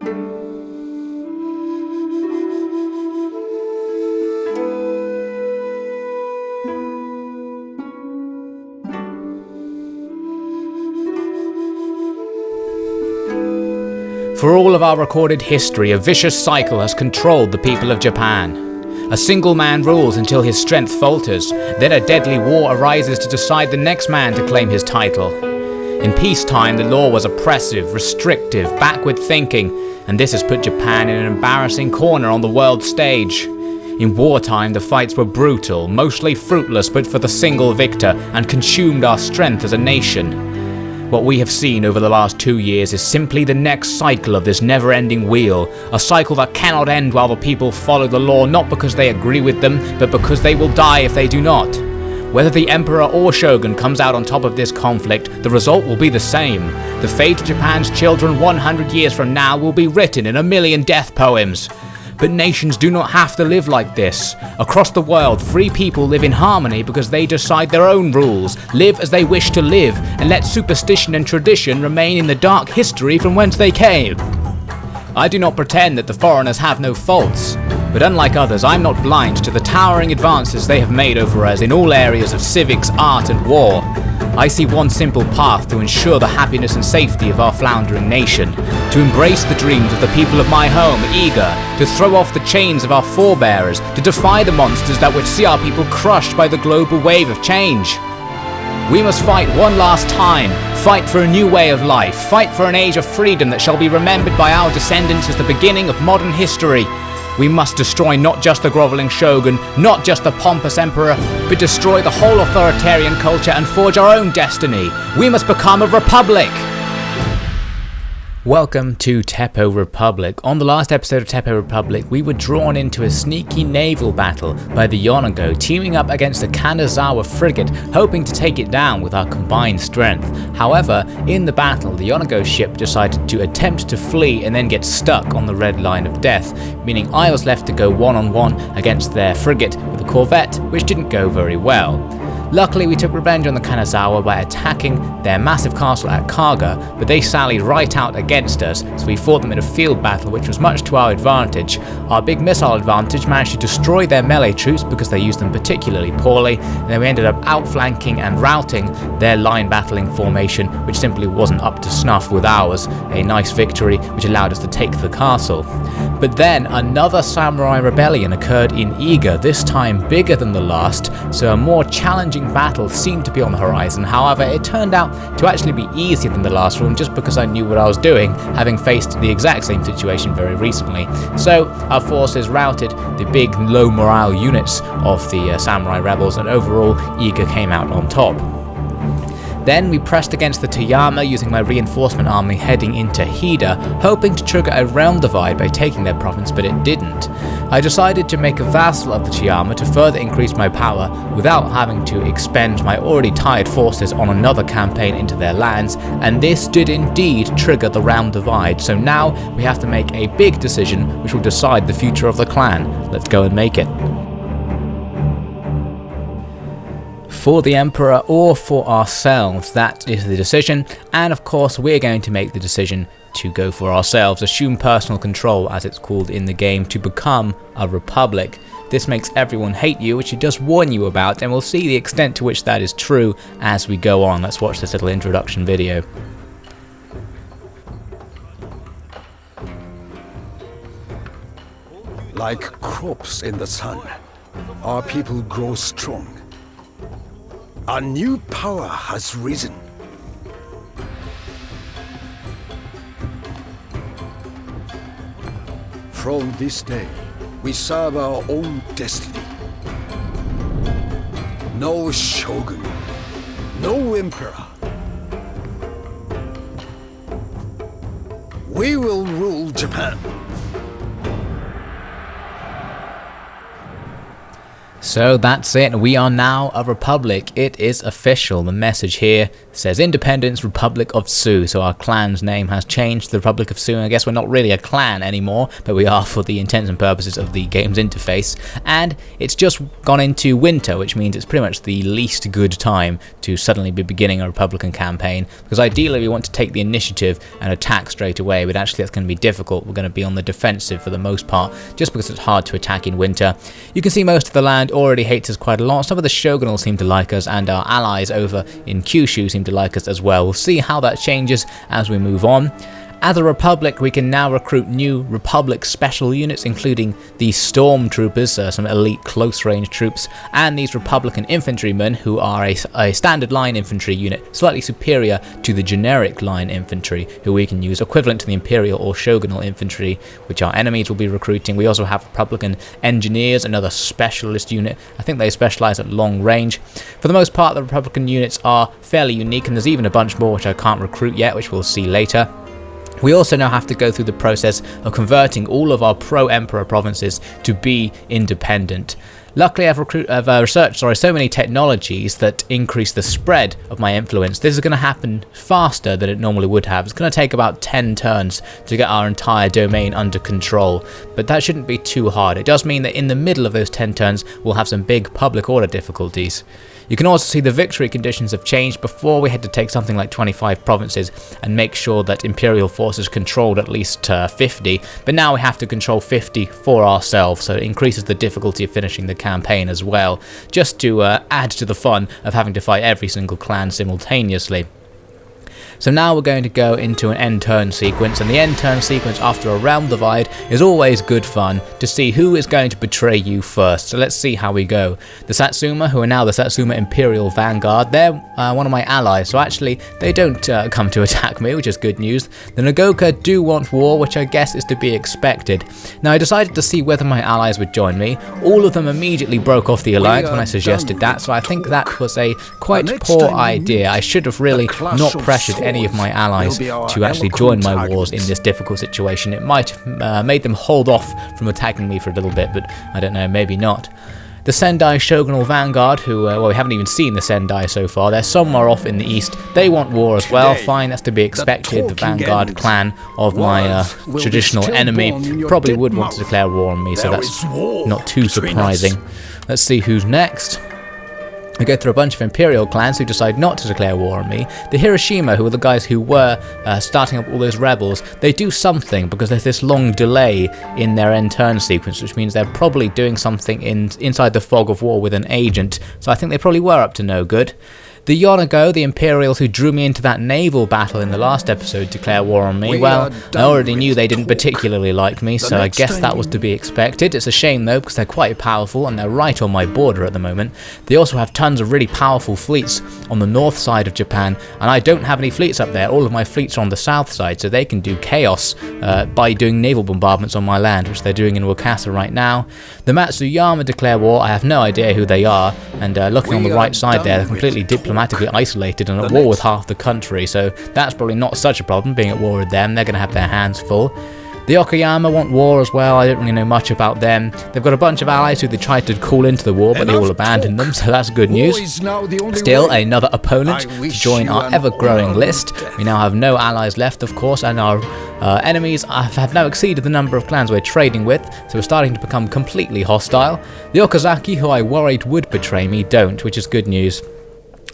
For all of our recorded history, a vicious cycle has controlled the people of Japan. A single man rules until his strength falters, then a deadly war arises to decide the next man to claim his title. In peacetime, the law was oppressive, restrictive, backward thinking, and this has put Japan in an embarrassing corner on the world stage. In wartime, the fights were brutal, mostly fruitless but for the single victor, and consumed our strength as a nation. What we have seen over the last 2 years is simply the next cycle of this never-ending wheel, a cycle that cannot end while the people follow the law not because they agree with them, but because they will die if they do not. Whether the emperor or shogun comes out on top of this conflict, the result will be the same. The fate of Japan's children 100 years from now will be written in 1,000,000 death poems. But nations do not have to live like this. Across the world, free people live in harmony because they decide their own rules, live as they wish to live, and let superstition and tradition remain in the dark history from whence they came. I do not pretend that the foreigners have no faults, but unlike others, I'm not blind to the towering advances they have made over us in all areas of civics, art, and war. I see one simple path to ensure the happiness and safety of our floundering nation, to embrace the dreams of the people of my home, eager to throw off the chains of our forebears, to defy the monsters that would see our people crushed by the global wave of change. We must fight one last time, fight for a new way of life, fight for an age of freedom that shall be remembered by our descendants as the beginning of modern history. We must destroy not just the groveling shogun, not just the pompous emperor, but destroy the whole authoritarian culture and forge our own destiny. We must become a republic! Welcome to Teppou Republic. On the last episode of Teppou Republic, we were drawn into a sneaky naval battle by the Yonago, teaming up against the Kanazawa frigate, hoping to take it down with our combined strength. However, in the battle, the Yonago ship decided to attempt to flee and then get stuck on the red line of death, meaning I was left to go one-on-one against their frigate with a corvette, which didn't go very well. Luckily, we took revenge on the Kanazawa by attacking their massive castle at Kaga, but they sallied right out against us, so we fought them in a field battle which was much to our advantage. Our big missile advantage managed to destroy their melee troops because they used them particularly poorly, and then we ended up outflanking and routing their line battling formation, which simply wasn't up to snuff with ours. A nice victory which allowed us to take the castle. But then another samurai rebellion occurred in Iga, this time bigger than the last, so a more challenging battle seemed to be on the horizon. However, it turned out to actually be easier than the last one just because I knew what I was doing, having faced the exact same situation very recently. So our forces routed the big low morale units of the samurai rebels, and overall Iga came out on top. Then we pressed against the Toyama using my reinforcement army heading into Hida, hoping to trigger a realm divide by taking their province, but it didn't. I decided to make a vassal of the Toyama to further increase my power without having to expend my already tired forces on another campaign into their lands, and this did indeed trigger the realm divide, so now we have to make a big decision which will decide the future of the clan. Let's go and make it. For the Emperor or for ourselves, that is the decision, and of course we're going to make the decision to go for ourselves, assume personal control as it's called in the game, to become a republic. This makes everyone hate you, which it does warn you about, and we'll see the extent to which that is true as we go on. Let's watch this little introduction video. Like crops in the sun, our people grow strong. A new power has risen. From this day, we serve our own destiny. No shogun, no emperor. We will rule Japan. So that's it, we are now a republic. It is official. The message here says Independence Republic of Tsu. So our clan's name has changed to the Republic of Tsu. I guess we're not really a clan anymore, but we are for the intents and purposes of the game's interface. And it's just gone into winter, which means it's pretty much the least good time to suddenly be beginning a Republican campaign. Because ideally we want to take the initiative and attack straight away, but actually that's going to be difficult. We're going to be on the defensive for the most part, just because it's hard to attack in winter. You can see most of the land already hates us quite a lot. Some of the Shogun seem to like us, and our allies over in Kyushu seem to like us as well. We'll see how that changes as we move on. As a republic, we can now recruit new republic special units, including the stormtroopers, some elite close-range troops, and these republican infantrymen, who are a standard line infantry unit, slightly superior to the generic line infantry, who we can use, equivalent to the imperial or shogunal infantry, which our enemies will be recruiting. We also have republican engineers, another specialist unit. I think they specialize at long range. For the most part, the republican units are fairly unique, and there's even a bunch more which I can't recruit yet, which we'll see later. We also now have to go through the process of converting all of our pro-emperor provinces to be independent. Luckily, I've researched so many technologies that increase the spread of my influence. This is going to happen faster than it normally would have. It's going to take about 10 turns to get our entire domain under control, but that shouldn't be too hard. It does mean that in the middle of those 10 turns, we'll have some big public order difficulties. You can also see the victory conditions have changed. Before, we had to take something like 25 provinces and make sure that Imperial forces controlled at least 50, but now we have to control 50 for ourselves, so it increases the difficulty of finishing the campaign as well, just to add to the fun of having to fight every single clan simultaneously. So now we're going to go into an end turn sequence, and the end turn sequence after a realm divide is always good fun to see who is going to betray you first. So let's see how we go. The Satsuma, who are now the Satsuma Imperial Vanguard, they're one of my allies, so actually they don't come to attack me, which is good news. The Nagoka do want war, which I guess is to be expected. Now I decided to see whether my allies would join me. All of them immediately broke off the alliance when I suggested that, so I think that was a quite poor idea. I should have really not pressured any of my allies to actually join my wars in this difficult situation. It might have made them hold off from attacking me for a little bit, but I don't know, maybe not. The Sendai Shogunal Vanguard, who, well, we haven't even seen the Sendai so far, they're somewhere off in the east. They want war as well, fine, that's to be expected. The Vanguard clan of my traditional enemy probably would want to declare war on me, so that's not too surprising. Let's see who's next. I go through a bunch of Imperial clans who decide not to declare war on me. The Hiroshima, who are the guys who were starting up all those rebels, they do something because there's this long delay in their end turn sequence, which means they're probably doing something inside the fog of war with an agent, so I think they probably were up to no good. The Yonago, the Imperials who drew me into that naval battle in the last episode, declare war on me. Well, I already knew they didn't particularly like me, so I guess that was to be expected. It's a shame though, because they're quite powerful and they're right on my border at the moment. They also have tons of really powerful fleets on the north side of Japan, and I don't have any fleets up there. All of my fleets are on the south side, so they can do chaos by doing naval bombardments on my land, which they're doing in Wakasa right now. The Matsuyama declare war. I have no idea who they are, and looking on the right side there, they're completely diplomatically isolated and at war with half the country, so that's probably not such a problem, being at war with them. They're going to have their hands full. The Okayama want war as well. I don't really know much about them. They've got a bunch of allies who they tried to call into the war, but they all abandoned them, so that's good news. Still, another opponent to join our ever-growing list. We now have no allies left, of course, and our enemies have now exceeded the number of clans we're trading with, so we're starting to become completely hostile. The Okazaki, who I worried would betray me, don't, which is good news.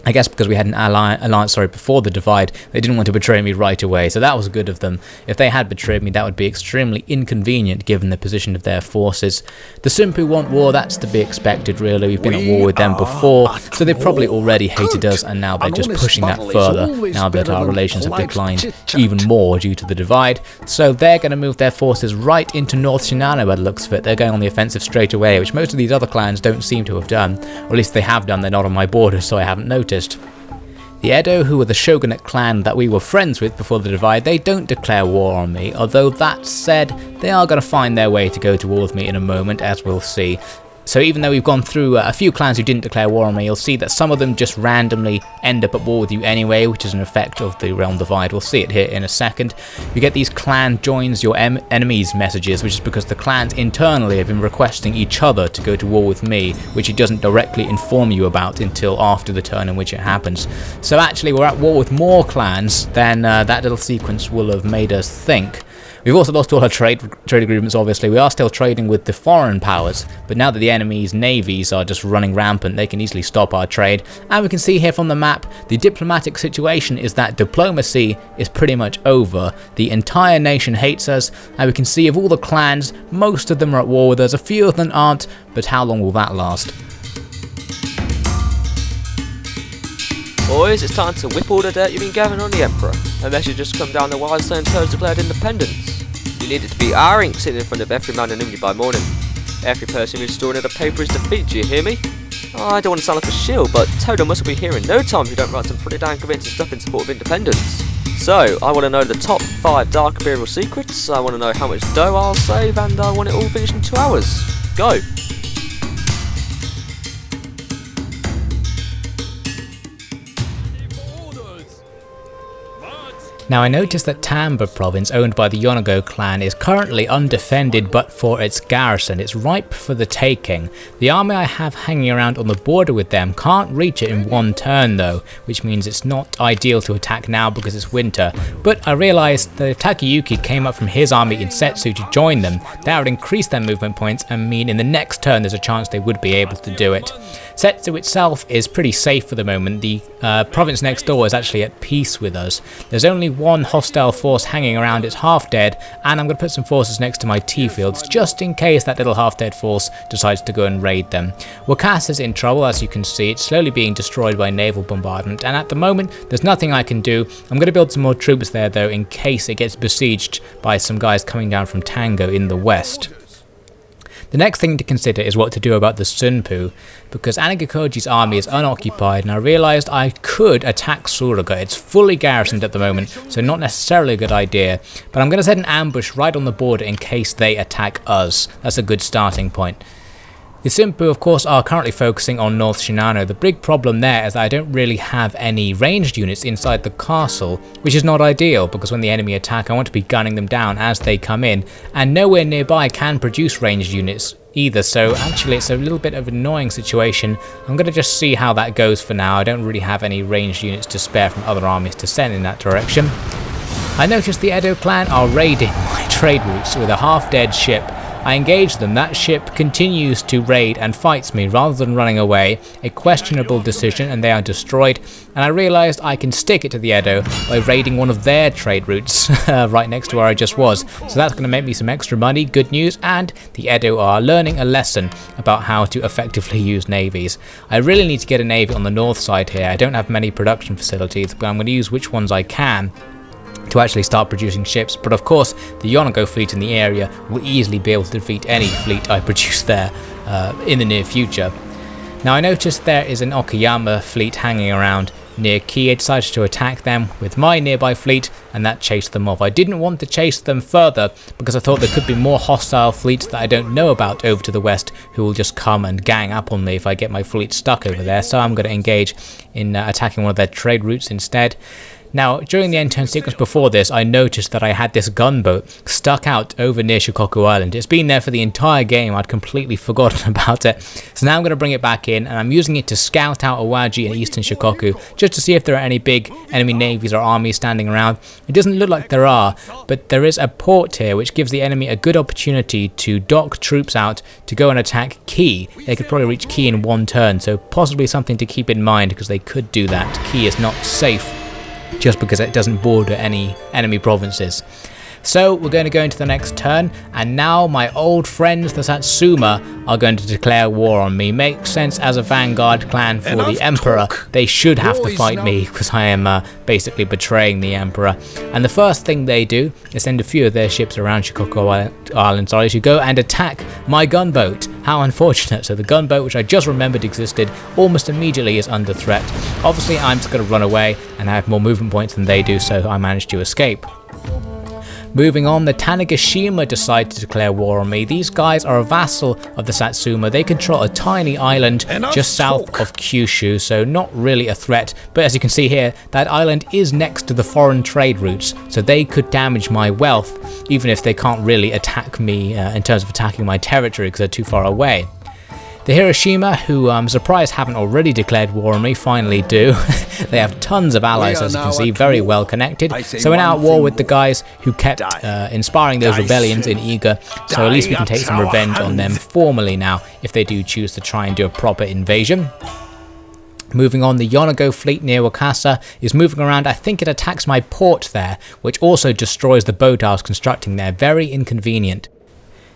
I guess because we had an alliance before the divide, they didn't want to betray me right away, so that was good of them. If they had betrayed me, that would be extremely inconvenient given the position of their forces. The Simpu want war, that's to be expected really. We've been at war with them before, so they probably already hated us, and now they're just pushing that further, now that our relations have declined even more due to the divide. So they're going to move their forces right into North Shinano by the looks of it. They're going on the offensive straight away, which most of these other clans don't seem to have done. Or at least they have done, they're not on my border, so I haven't noticed. The Edo, who were the shogunate clan that we were friends with before the divide, they don't declare war on me, although that said, they are going to find their way to go to war with me in a moment, as we'll see. So even though we've gone through a few clans who didn't declare war on me, you'll see that some of them just randomly end up at war with you anyway, which is an effect of the realm divide. We'll see it here in a second. You get these clan joins your enemies messages, which is because the clans internally have been requesting each other to go to war with me, which it doesn't directly inform you about until after the turn in which it happens. So actually we're at war with more clans than that little sequence will have made us think. We've also lost all our trade agreements, obviously. We are still trading with the foreign powers, but now that the enemy's navies are just running rampant, they can easily stop our trade. And we can see here from the map, the diplomatic situation is that diplomacy is pretty much over. The entire nation hates us, and we can see of all the clans, most of them are at war with us, a few of them aren't, but how long will that last? Boys, it's time to whip all the dirt you've been gathering on the Emperor. A message just come down the wire saying Turks declared independence. You need it to be our ink sitting in front of every man and woman by morning. Every person who's storing at a paper is defeat, do you hear me? Oh, I don't want to sound like a shill, but Toto must be here in no time if you don't write some pretty damn convincing stuff in support of independence. So, I want to know the top 5 Dark Imperial secrets, I want to know how much dough I'll save, and I want it all finished in 2 hours. Go! Now I noticed that Tamba province, owned by the Yonago clan, is currently undefended but for its garrison. It's ripe for the taking. The army I have hanging around on the border with them can't reach it in one turn though, which means it's not ideal to attack now because it's winter. But I realised that if Takayuki came up from his army in Setsu to join them, that would increase their movement points and mean in the next turn there's a chance they would be able to do it. Setsu itself is pretty safe for the moment. The province next door is actually at peace with us. There's only one hostile force hanging around, it's half dead, and I'm going to put some forces next to my T-fields just in case that little half dead force decides to go and raid them. Wakasa is in trouble, as you can see. It's slowly being destroyed by naval bombardment, and at the moment there's nothing I can do. I'm going to build some more troops there though in case it gets besieged by some guys coming down from Tango in the west. The next thing to consider is what to do about the Sunpu, because Anagakoji's army is unoccupied and I realised I could attack Suraga. It's fully garrisoned at the moment, so not necessarily a good idea, but I'm going to set an ambush right on the border in case they attack us. That's a good starting point. The Sunpu of course are currently focusing on North Shinano. The big problem there is that I don't really have any ranged units inside the castle, which is not ideal because when the enemy attack I want to be gunning them down as they come in, and nowhere nearby can produce ranged units either, so actually it's a little bit of an annoying situation. I'm going to just see how that goes for now. I don't really have any ranged units to spare from other armies to send in that direction. I noticed the Edo clan are raiding my trade routes with a half-dead ship. I engage them, that ship continues to raid and fights me rather than running away, a questionable decision, and they are destroyed, and I realised I can stick it to the Edo by raiding one of their trade routes right next to where I just was, so that's going to make me some extra money, good news, and the Edo are learning a lesson about how to effectively use navies. I really need to get a navy on the north side here. I don't have many production facilities, but I'm going to use which ones I can to actually start producing ships, but of course the Yonago fleet in the area will easily be able to defeat any fleet I produce there in the near future. Now I noticed there is an Okayama fleet hanging around near Kii. I decided to attack them with my nearby fleet and that chased them off. I didn't want to chase them further because I thought there could be more hostile fleets that I don't know about over to the west who will just come and gang up on me if I get my fleet stuck over there, so I'm going to engage in attacking one of their trade routes instead. Now, during the end turn sequence before this, I noticed that I had this gunboat stuck out over near Shikoku Island. It's been there for the entire game, I'd completely forgotten about it. So now I'm going to bring it back in, and I'm using it to scout out Awaji and Eastern Shikoku, just to see if there are any big enemy navies or armies standing around. It doesn't look like there are, but there is a port here, which gives the enemy a good opportunity to dock troops out to go and attack Kii. They could probably reach Kii in one turn, so possibly something to keep in mind, because they could do that. Kii is not safe just because it doesn't border any enemy provinces. So we're going to go into the next turn, and now my old friends the Satsuma are going to declare war on me. Makes sense as a vanguard clan for the Emperor. They should have to fight me because I am basically betraying the Emperor. And the first thing they do is send a few of their ships around Shikoku Island to go and attack my gunboat. How unfortunate. So the gunboat, which I just remembered existed, almost immediately is under threat. Obviously I'm just going to run away, and I have more movement points than they do, so I managed to escape. Moving on, the Tanegashima decide to declare war on me. These guys are a vassal of the Satsuma. They control a tiny island just south of Kyushu, so not really a threat. But as you can see here, that island is next to the foreign trade routes, so they could damage my wealth, even if they can't really attack me in terms of attacking my territory because they're too far away. The Hiroshima, who I'm surprised haven't already declared war on me, finally do. They have tons of allies, as you can see, very well connected. So we're now at war with the guys who kept inspiring those rebellions in Iga, so at least we can take some revenge on them formally now, if they do choose to try and do a proper invasion. Moving on, the Yonago fleet near Wakasa is moving around. I think it attacks my port there, which also destroys the boat I was constructing there. Very inconvenient.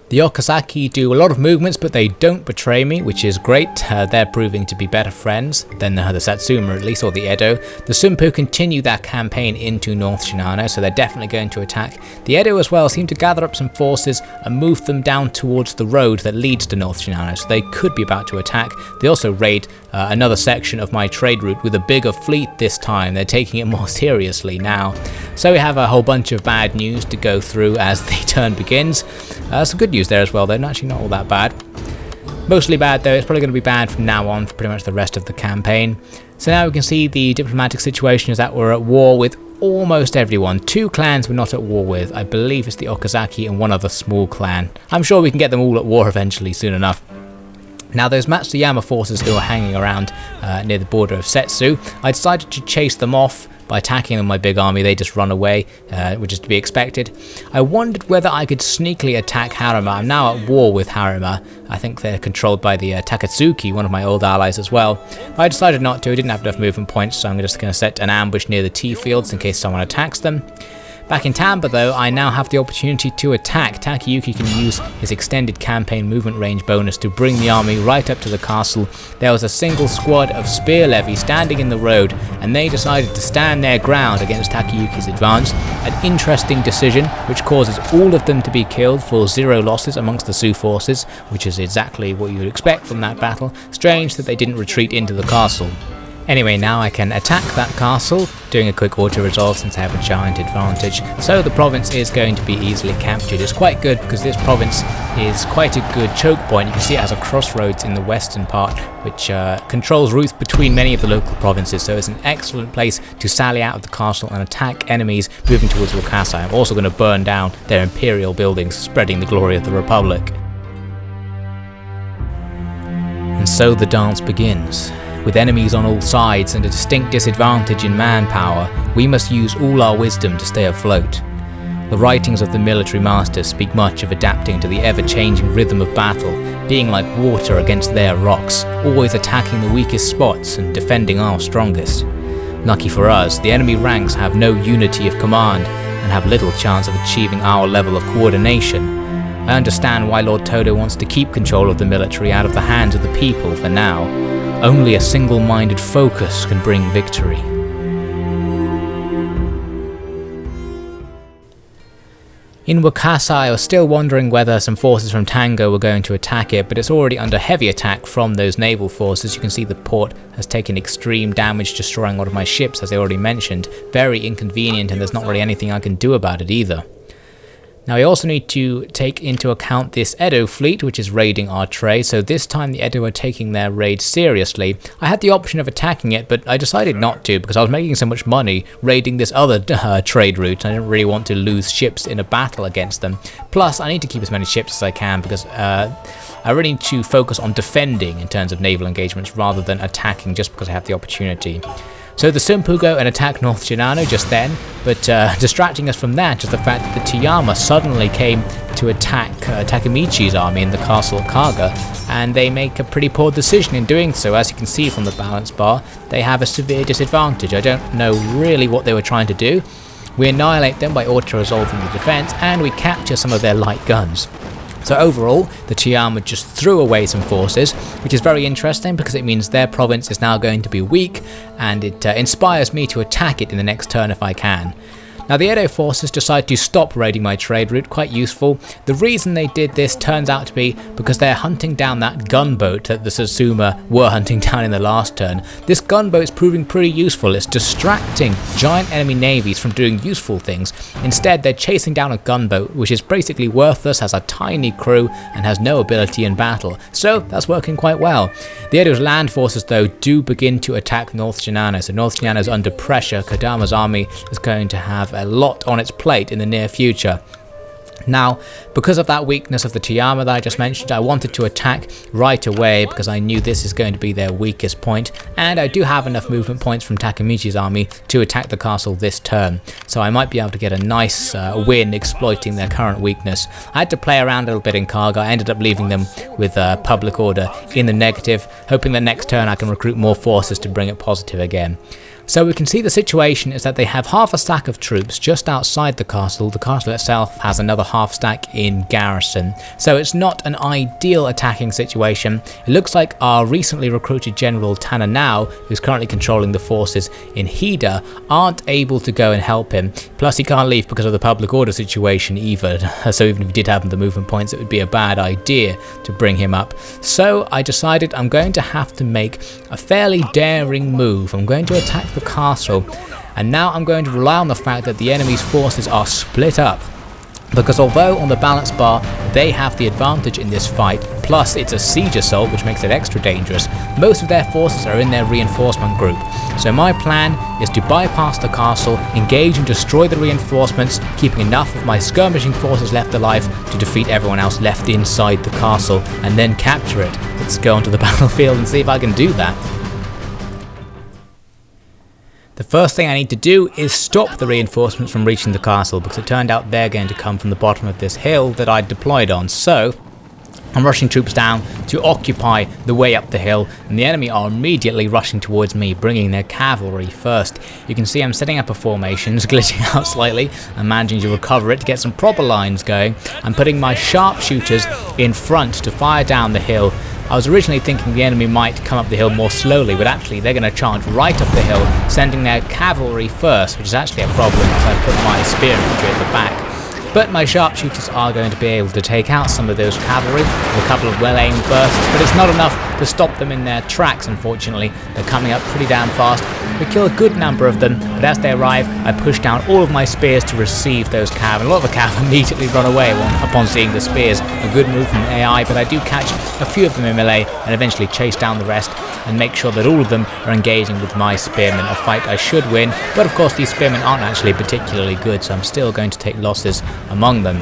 The Okazaki do a lot of movements, but they don't betray me, which is great. They're proving to be better friends than the Satsuma, at least, or the Edo. The Sunpu continue their campaign into North Shinano, so they're definitely going to attack. The Edo as well seem to gather up some forces and move them down towards the road that leads to North Shinano, so they could be about to attack. They also raid another section of my trade route with a bigger fleet this time. They're taking it more seriously now. So we have a whole bunch of bad news to go through as the turn begins. Some good news there as well, though, actually not all that bad. Mostly bad though, it's probably going to be bad from now on for pretty much the rest of the campaign. So now we can see the diplomatic situation is that we're at war with almost everyone. 2 clans we're not at war with. I believe it's the Okazaki and one other small clan. I'm sure we can get them all at war eventually soon enough. Now those Matsuyama forces who are hanging around near the border of Setsu, I decided to chase them off by attacking them with my big army. They just run away, which is to be expected. I wondered whether I could sneakily attack Harima. I'm now at war with Harima. I think they're controlled by the Takatsuki, one of my old allies as well. I decided not to. I didn't have enough movement points, so I'm just going to set an ambush near the tea fields in case someone attacks them. Back in Tamba though, I now have the opportunity to attack. Takayuki can use his extended campaign movement range bonus to bring the army right up to the castle. There was a single squad of spear levies standing in the road, and they decided to stand their ground against Takayuki's advance. An interesting decision which causes all of them to be killed for 0 losses amongst the Sioux forces, which is exactly what you would expect from that battle. Strange that they didn't retreat into the castle. Anyway, now I can attack that castle, doing a quick auto-resolve since I have a giant advantage. So the province is going to be easily captured. It's quite good because this province is quite a good choke point. You can see it has a crossroads in the western part, which controls routes between many of the local provinces. So it's an excellent place to sally out of the castle and attack enemies moving towards Wakasa. I'm also going to burn down their imperial buildings, spreading the glory of the Republic. And so the dance begins. With enemies on all sides and a distinct disadvantage in manpower, we must use all our wisdom to stay afloat. The writings of the military masters speak much of adapting to the ever-changing rhythm of battle, being like water against their rocks, always attacking the weakest spots and defending our strongest. Lucky for us, the enemy ranks have no unity of command and have little chance of achieving our level of coordination. I understand why Lord Todo wants to keep control of the military out of the hands of the people for now. Only a single-minded focus can bring victory. In Wakasa, I was still wondering whether some forces from Tango were going to attack it, but it's already under heavy attack from those naval forces. You can see the port has taken extreme damage, destroying one of my ships, as I already mentioned. Very inconvenient, and there's not really anything I can do about it either. Now we also need to take into account this Edo fleet, which is raiding our trade, so this time the Edo are taking their raid seriously. I had the option of attacking it, but I decided not to because I was making so much money raiding this other trade route. I didn't really want to lose ships in a battle against them. Plus, I need to keep as many ships as I can because I really need to focus on defending in terms of naval engagements rather than attacking just because I have the opportunity. So the Sunpu go and attack North Shinano just then, but distracting us from that is the fact that the Tiyama suddenly came to attack Takemichi's army in the castle of Kaga, and they make a pretty poor decision in doing so. As you can see from the balance bar, they have a severe disadvantage. I don't know really what they were trying to do. We annihilate them by auto-resolving the defense, and we capture some of their light guns. So overall, the Tiyama just threw away some forces, which is very interesting because it means their province is now going to be weak, and it inspires me to attack it in the next turn if I can. Now the Edo forces decide to stop raiding my trade route, quite useful. The reason they did this turns out to be because they're hunting down that gunboat that the Satsuma were hunting down in the last turn. This gunboat's proving pretty useful. It's distracting giant enemy navies from doing useful things. Instead, they're chasing down a gunboat which is basically worthless, has a tiny crew, and has no ability in battle. So that's working quite well. The Edo's land forces though do begin to attack North Shinano, so North Shinano is under pressure. Kodama's army is going to have a lot on its plate in the near future. Now, because of that weakness of the Toyama that I just mentioned, I wanted to attack right away because I knew this is going to be their weakest point, and I do have enough movement points from Takemichi's army to attack the castle this turn, so I might be able to get a nice win exploiting their current weakness. I had to play around a little bit in Kaga. I ended up leaving them with public order in the negative, hoping that next turn I can recruit more forces to bring it positive again. So we can see the situation is that they have half a stack of troops just outside the castle. The castle itself has another half stack in garrison. So it's not an ideal attacking situation. It looks like our recently recruited General Tananao, who's currently controlling the forces in Hida, aren't able to go and help him. Plus he can't leave because of the public order situation either. So even if he did have the movement points, it would be a bad idea to bring him up. So I decided I'm going to have to make a fairly daring move. I'm going to attack the castle, and now I'm going to rely on the fact that the enemy's forces are split up, because although on the balance bar they have the advantage in this fight, plus it's a siege assault which makes it extra dangerous, most of their forces are in their reinforcement group. So my plan is to bypass the castle, engage and destroy the reinforcements, keeping enough of my skirmishing forces left alive to defeat everyone else left inside the castle, and then capture it. Let's go onto the battlefield and see if I can do that. The first thing I need to do is stop the reinforcements from reaching the castle, because it turned out they're going to come from the bottom of this hill that I deployed on. So I'm rushing troops down to occupy the way up the hill, and the enemy are immediately rushing towards me, bringing their cavalry first. You can see I'm setting up a formation, it's glitching out slightly. I'm managing to recover it to get some proper lines going. I'm putting my sharpshooters in front to fire down the hill. I was originally thinking the enemy might come up the hill more slowly, but actually they're going to charge right up the hill, sending their cavalry first, which is actually a problem because I put my spear infantry at the back. But my sharpshooters are going to be able to take out some of those cavalry with a couple of well-aimed bursts, but it's not enough to stop them in their tracks, unfortunately. They're coming up pretty damn fast. We kill a good number of them, but as they arrive, I push down all of my spears to receive those cav, and a lot of the cav immediately run away upon seeing the spears. A good move from AI, but I do catch a few of them in melee and eventually chase down the rest and make sure that all of them are engaging with my spearmen, a fight I should win, but of course these spearmen aren't actually particularly good, so I'm still going to take losses among them.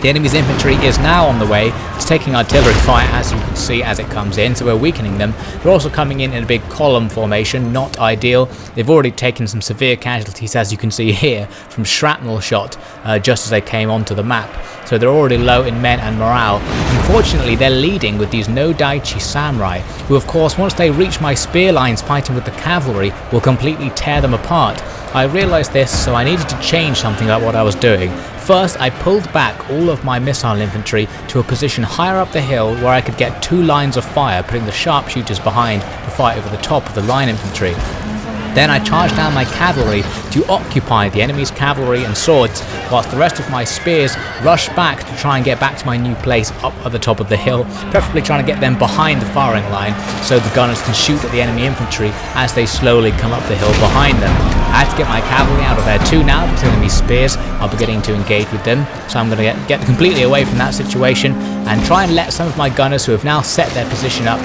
The enemy's infantry is now on the way. It's taking artillery fire, as you can see, as it comes in, so we're weakening them. They're also coming in a big column formation, not ideal. They've already taken some severe casualties, as you can see here, from shrapnel shot just as they came onto the map. So they're already low in men and morale. Unfortunately, they're leading with these no Daichi samurai, who of course, once they reach my spear lines fighting with the cavalry, will completely tear them apart. I realised this, so I needed to change something about what I was doing. First, I pulled back all of my missile infantry to a position higher up the hill where I could get two lines of fire, putting the sharpshooters behind to fight over the top of the line infantry. Then I charged down my cavalry to occupy the enemy's cavalry and swords, whilst the rest of my spears rushed back to try and get back to my new place up at the top of the hill, preferably trying to get them behind the firing line so the gunners can shoot at the enemy infantry as they slowly come up the hill behind them. I have to get my cavalry out of there too now, because enemy spears are beginning to engage with them, so I'm going to get completely away from that situation and try and let some of my gunners who have now set their position up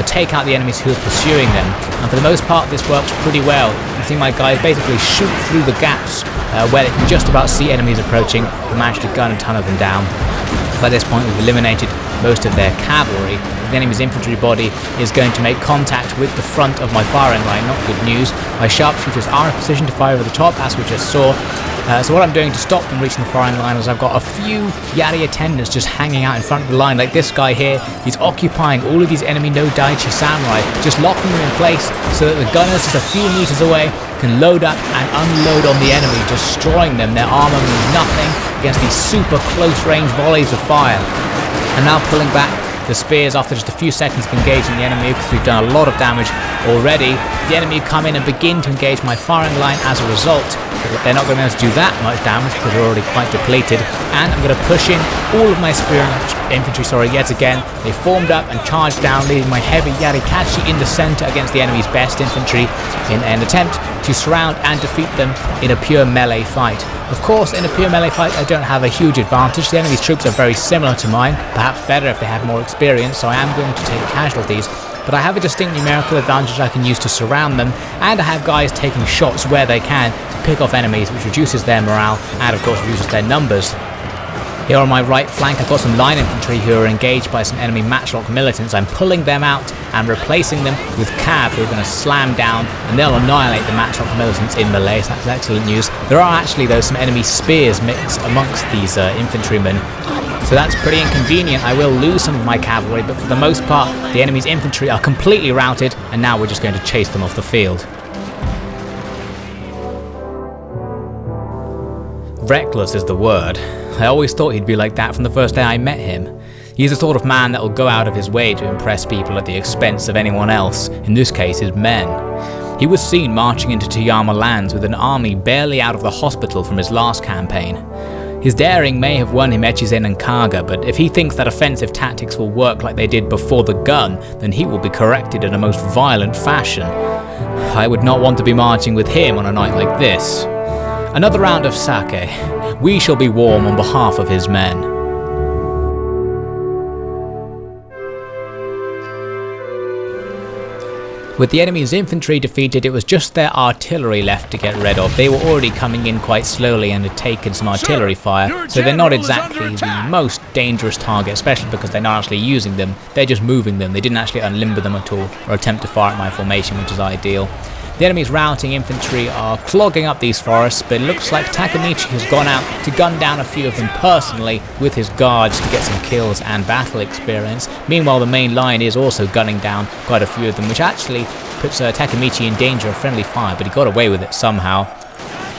take out the enemies who are pursuing them. And for the most part this works pretty well. You see my guys basically shoot through the gaps where they can just about see enemies approaching and manage to gun a ton of them down. By this point we've eliminated most of their cavalry. The enemy's infantry body is going to make contact with the front of my firing line, not good news. My sharpshooters are in a position to fire over the top, as we just saw. So what I'm doing to stop them reaching the firing line is I've got a few Yari attendants just hanging out in front of the line, like this guy here. He's occupying all of these enemy no Daichi samurai, just locking them in place so that the gunners just a few meters away can load up and unload on the enemy, destroying them. Their armor means nothing against these super close range volleys of fire. I'm now pulling back the spears after just a few seconds of engaging the enemy, because we've done a lot of damage already. The enemy come in and begin to engage my firing line. As a result, they're not going to be able to do that much damage because they're already quite depleted, and I'm going to push in all of my spear infantry yet again. They formed up and charged down, leaving my heavy Yarikachi in the center against the enemy's best infantry in an attempt to surround and defeat them in a pure melee fight. Of course, in a pure melee fight I don't have a huge advantage. The enemy's troops are very similar to mine, perhaps better if they have more experience, so I am going to take casualties. But I have a distinct numerical advantage I can use to surround them, and I have guys taking shots where they can to pick off enemies, which reduces their morale and of course reduces their numbers. Here on my right flank I've got some line infantry who are engaged by some enemy matchlock militants. I'm pulling them out and replacing them with cav who are going to slam down, and they'll annihilate the matchlock militants in melee, so that's excellent news. There are actually though some enemy spears mixed amongst these infantrymen, so that's pretty inconvenient. I will lose some of my cavalry, but for the most part the enemy's infantry are completely routed, and now we're just going to chase them off the field. Reckless is the word. I always thought he'd be like that from the first day I met him. He's the sort of man that will go out of his way to impress people at the expense of anyone else, in this case his men. He was seen marching into Toyama lands with an army barely out of the hospital from his last campaign. His daring may have won him Echizen and Kaga, but if he thinks that offensive tactics will work like they did before the gun, then he will be corrected in a most violent fashion. I would not want to be marching with him on a night like this. Another round of sake. We shall be warm on behalf of his men. With the enemy's infantry defeated, it was just their artillery left to get rid of. They were already coming in quite slowly and had taken some artillery fire, so they're not exactly the most dangerous target, especially because they're not actually using them. They're just moving them. They didn't actually unlimber them at all or attempt to fire at my formation, which is ideal. The enemy's routing infantry are clogging up these forests, but it looks like Takemichi has gone out to gun down a few of them personally with his guards to get some kills and battle experience. Meanwhile, the main line is also gunning down quite a few of them, which actually puts Takemichi in danger of friendly fire, but he got away with it somehow.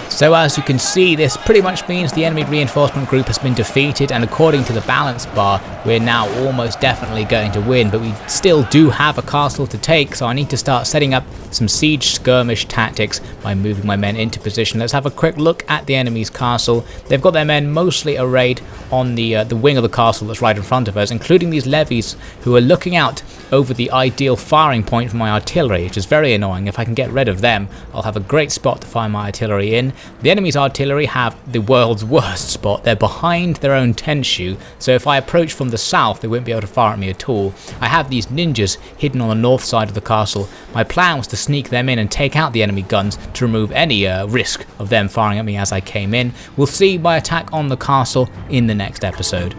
So as you can see, this pretty much means the enemy reinforcement group has been defeated, and according to the balance bar, we're now almost definitely going to win, but we still do have a castle to take, so I need to start setting up some siege skirmish tactics by moving my men into position. Let's have a quick look at the enemy's castle. They've got their men mostly arrayed on the wing of the castle that's right in front of us, including these levies who are looking out over the ideal firing point for my artillery, which is very annoying. If I can get rid of them, I'll have a great spot to fire my artillery in. The enemy's artillery have the world's worst spot. They're behind their own tenshu, so if I approach from the south, they won't be able to fire at me at all. I have these ninjas hidden on the north side of the castle. My plan was to sneak them in and take out the enemy guns to remove any risk of them firing at me as I came in. We'll see my attack on the castle in the next episode.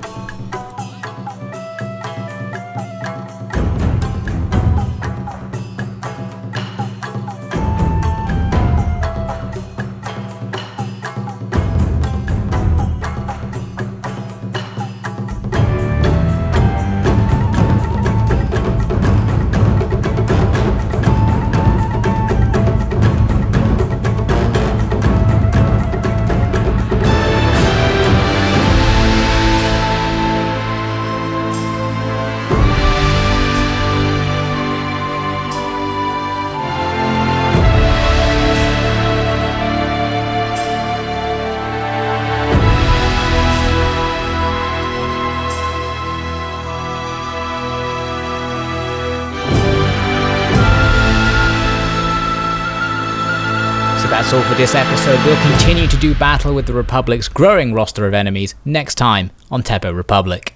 That's all for this episode. We'll continue to do battle with the Republic's growing roster of enemies next time on Teppou Republic.